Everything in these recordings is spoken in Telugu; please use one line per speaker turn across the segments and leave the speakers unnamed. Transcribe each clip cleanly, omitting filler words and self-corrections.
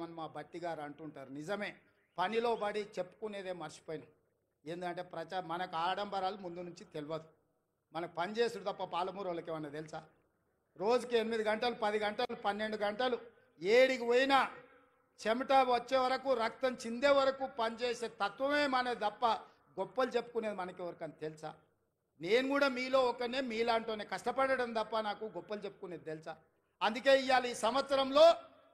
చేద్దామని మా బట్టి గారు అంటుంటారు. నిజమే, పనిలో పడి చెప్పుకునేదే మర్చిపోయినాం. ఏంటంటే మనకు ఆడంబరాలు ముందు నుంచి తెలియదు. మనకు పని చేసుడు తప్ప పాలమూరు వాళ్ళకి ఏమన్నా తెలుసా? రోజుకి 8 గంటలు 10 గంటలు 12 గంటలు ఏడికి పోయినా చెమట వచ్చే వరకు రక్తం చిందే వరకు పనిచేసే తత్వమే మనది తప్ప గొప్పలు చెప్పుకునేది మనకి ఎవరికని తెలుసా? నేను కూడా మీలో ఒకనే మీలాంటోనే కష్టపడడం తప్ప నాకు గొప్పలు చెప్పుకునేది తెలుసా? అందుకే ఇవాళ ఈ సంవత్సరంలో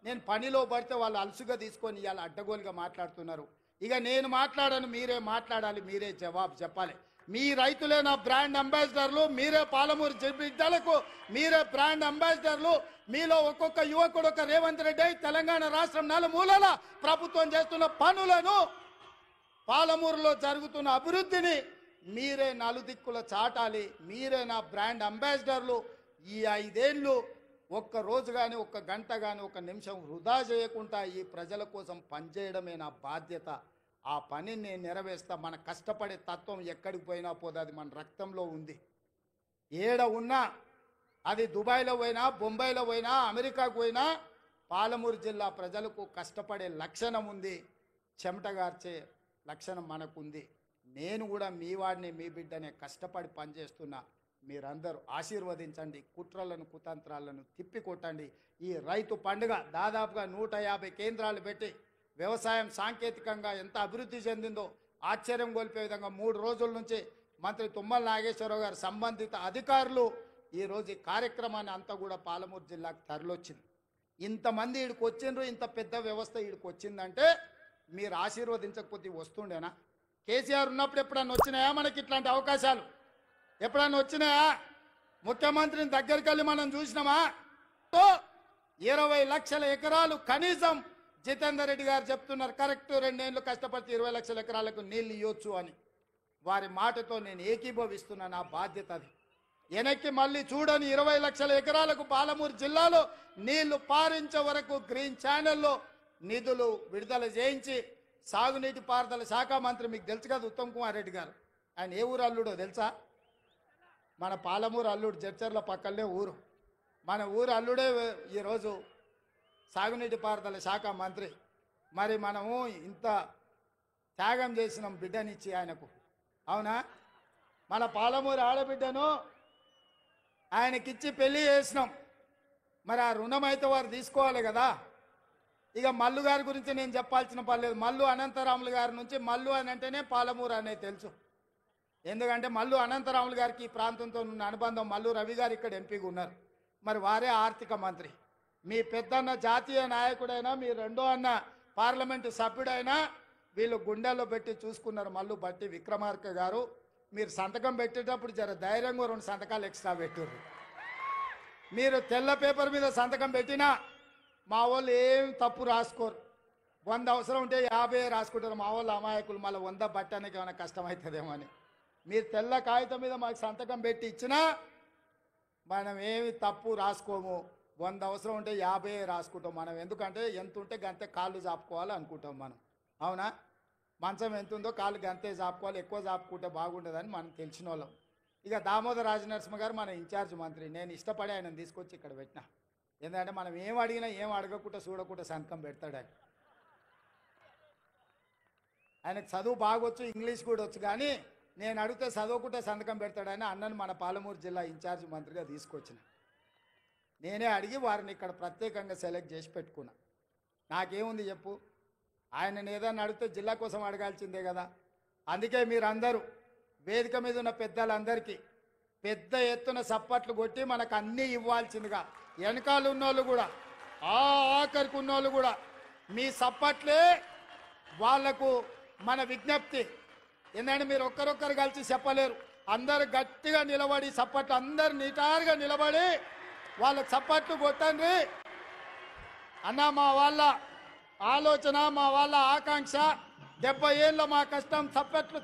నేను పనిలో పడితే వాళ్ళు అలసుగా తీసుకొని ఇవాళ అడ్డగోలుగా మాట్లాడుతున్నారు. ఇక నేను మాట్లాడను, మీరే మాట్లాడాలి, మీరే జవాబు చెప్పాలి. మీ రైతులే నా బ్రాండ్ అంబాసిడర్లు, మీరే పాలమూరు బిడ్డలకు మీరే బ్రాండ్ అంబాసిడర్లు. మీలో ఒక్కొక్క యువకుడు ఒక రేవంత్ రెడ్డి తెలంగాణ రాష్ట్రం నలుమూలల ప్రభుత్వం చేస్తున్న పనులను, పాలమూరులో జరుగుతున్న అభివృద్ధిని మీరే నలుదిక్కుల చాటాలి. మీరే నా బ్రాండ్ అంబాసిడర్లు. ఈ 5 ఏళ్ళు ఒక్క రోజు కానీ ఒక్క గంట కానీ ఒక నిమిషం వృధా చేయకుండా ఈ ప్రజల కోసం పనిచేయడమే నా బాధ్యత. ఆ పనిని నేను నెరవేర్స్తా. మన కష్టపడే తత్వం ఎక్కడికి పోయినా పోదు, అది మన రక్తంలో ఉంది. ఏడ ఉన్నా, అది దుబాయ్లో పోయినా, బొంబాయిలో పోయినా, అమెరికాకు పోయినా, పాలమూరు జిల్లా ప్రజలకు కష్టపడే లక్షణం ఉంది, చెమటగార్చే లక్షణం మనకుంది. నేను కూడా మీ వాడిని, మీ బిడ్డనే కష్టపడి పనిచేస్తున్నా. మీరందరూ ఆశీర్వదించండి, కుట్రలను కుతంత్రాలను తిప్పికొట్టండి. ఈ రైతు పండుగ దాదాపుగా 150 కేంద్రాలు పెట్టి వ్యవసాయం సాంకేతికంగా ఎంత అభివృద్ధి చెందిందో ఆశ్చర్యం గొలిపే విధంగా 3 రోజుల నుంచి మంత్రి తుమ్మల నాగేశ్వరరావు గారు సంబంధిత అధికారులు ఈరోజు ఈ కార్యక్రమాన్ని అంతా కూడా పాలమూరు జిల్లాకు తరలొచ్చింది. ఇంతమంది ఈడికి వచ్చిండ్రు, ఇంత పెద్ద వ్యవస్థ ఈడికి వచ్చిందంటే మీరు ఆశీర్వదించకపోతే వస్తుండేనా? కేసీఆర్ ఉన్నప్పుడు ఎప్పుడన్నా వచ్చినాయా మనకి ఇట్లాంటి అవకాశాలు? ఎప్పుడన్నా వచ్చినాయా? ముఖ్యమంత్రిని దగ్గరికి వెళ్ళి మనం చూసినామా? 20 లక్షల ఎకరాలు కనీసం జితేందర్ రెడ్డి గారు చెప్తున్నారు, కరెక్ట్ 2 ఏళ్ళు కష్టపడితే 20 లక్షల ఎకరాలకు నీళ్ళు ఇవ్వచ్చు అని. వారి మాటతో నేను ఏకీభవిస్తున్నా, నా బాధ్యత అది. వెనక్కి మళ్ళీ చూడని 20 లక్షల ఎకరాలకు పాలమూరు జిల్లాలో నీళ్లు పారించే వరకు గ్రీన్ ఛానల్లో నిధులు విడుదల చేయించి సాగునీటి పారుదల శాఖ మంత్రి, మీకు తెలుసు కదా ఉత్తమ్ కుమార్ రెడ్డి గారు, ఆయన ఏ ఊరు అల్లుడో తెలుసా? మన పాలమూరు అల్లుడు, జడ్చర్ల పక్కనే ఊరు. మన ఊరు అల్లుడే ఈరోజు సాగునీటి పారుదల శాఖ మంత్రి. మరి మనము ఇంత త్యాగం చేసినాం బిడ్డనిచ్చి ఆయనకు, అవునా? మన పాలమూరు ఆడబిడ్డను ఆయనకిచ్చి పెళ్లి చేసినాం. మరి ఆ రుణం అయితే వారు తీసుకోవాలి కదా. ఇక మల్లు గారి గురించి నేను చెప్పాల్సిన పర్లేదు. మల్లు అనంతరాములు గారి నుంచి మల్లు అని అంటేనే పాలమూరు అనేది తెలుసు. ఎందుకంటే మల్లు అనంతరాములు గారికి ఈ ప్రాంతంతో ఉన్న అనుబంధం. మల్లు రవి గారు ఇక్కడ ఎంపీగా ఉన్నారు, మరి వారే ఆర్థిక మంత్రి. మీ పెద్దన్న జాతీయ నాయకుడైనా, మీ రెండో అన్న పార్లమెంటు సభ్యుడైనా వీళ్ళు గుండెల్లో పెట్టి చూసుకున్నారు. మల్లు బట్టి విక్రమార్క గారు, మీరు సంతకం పెట్టేటప్పుడు జర ధైర్యంగా 2 సంతకాలు ఎక్స్ట్రా పెట్టుర్రు. మీరు తెల్ల పేపర్ మీద సంతకం పెట్టినా మా వాళ్ళు ఏం తప్పు రాసుకోరు. 100 అవసరం ఉంటే 50 రాసుకుంటారు. మా వాళ్ళు అమాయకులు, మళ్ళీ 100 బట్టడానికి ఏమైనా కష్టమవుతుందేమో అని. మీరు తెల్ల కాగితం మీద మాకు సంతకం పెట్టి ఇచ్చినా మనం ఏమి తప్పు రాసుకోము. 100 అవసరం ఉంటే 50 రాసుకుంటాం మనం. ఎందుకంటే ఎంత ఉంటే గంతే కాళ్ళు చాపుకోవాలి అనుకుంటాం మనం, అవునా? మంచం ఎంత ఉందో కాళ్ళు గంతే చాపుకోవాలి, ఎక్కువ చాపుకుంటే బాగుండదని మనం తెలిసిన వాళ్ళం. ఇక దామోదర్ రాజనరసింహ గారు మన ఇన్ఛార్జ్ మంత్రి. నేను ఇష్టపడి ఆయనను తీసుకొచ్చి ఇక్కడ పెట్టినా. ఎందుకంటే మనం ఏం అడిగినా ఏం అడగకుండా చూడకుండా సంతకం పెడతాడు ఆయన. ఆయనకు చదువు బాగొచ్చు, ఇంగ్లీష్ కూడా వచ్చు, కానీ నేను అడిగితే చదవకుండా సంతకం పెడతాడని అన్నను మన పాలమూరు జిల్లా ఇన్ఛార్జ్ మంత్రిగా తీసుకొచ్చిన. నేనే అడిగి వారిని ఇక్కడ ప్రత్యేకంగా సెలెక్ట్ చేసి పెట్టుకున్నా. నాకేముంది చెప్పు, ఆయనను ఏదన్నా అడిగితే జిల్లా కోసం అడగాల్సిందే కదా. అందుకే మీరందరూ వేదిక మీద ఉన్న పెద్దలందరికీ పెద్ద ఎత్తున సప్పట్లు కొట్టి మనకు అన్నీ ఇవ్వాల్సిందిగా, వెనకాల ఉన్నోళ్ళు కూడా, ఆఖరికి ఉన్నోళ్ళు కూడా మీ సప్పట్లే వాళ్లకు మన విజ్ఞప్తి. ఎందుకంటే మీరు ఒక్కరొక్కరు కలిసి చెప్పలేరు. అందరు గట్టిగా నిలబడి సప్పట్లు, అందరు నిటారుగా నిలబడి వాళ్ళకి సప్పట్లు కొట్టండి అన్న. మా వాళ్ళ ఆలోచన, మా వాళ్ళ ఆకాంక్ష, 70 ఏళ్ళ మా కష్టం.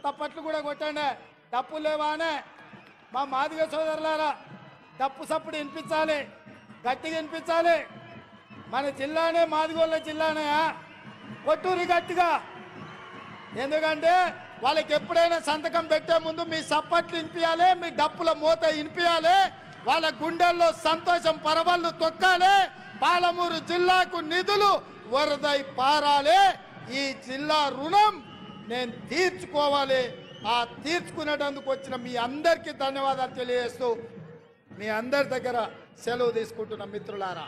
తప్పట్లు కూడా కొట్టండి. డప్పు లేవానే మా మాదిగ సోదరులారా, డప్పు సప్పుడు వినిపించాలి, గట్టిగా వినిపించాలి. మన జిల్లానే మాదిగోళ్ళ జిల్లానే, కొట్టూరి గట్టిగా. ఎందుకంటే వాళ్ళకి ఎప్పుడైనా సంతకం పెట్టే ముందు మీ సప్పట్లు వినిపించాలి, మీ డప్పుల మూత వినిపించాలి, వాళ్ళ గుండెల్లో సంతోషం పరవళ్ళు తొక్కాలి. పాలమూరు జిల్లాకు నిధులు వరదై పారాలే ఈ జిల్లా రుణం నేను తీర్చుకోవాలి. ఆ తీర్చుకునేటందుకు వచ్చిన మీ అందరికీ ధన్యవాదాలు తెలియజేస్తూ మీ అందరి దగ్గర సెలవు తీసుకుంటున్న మిత్రులారా.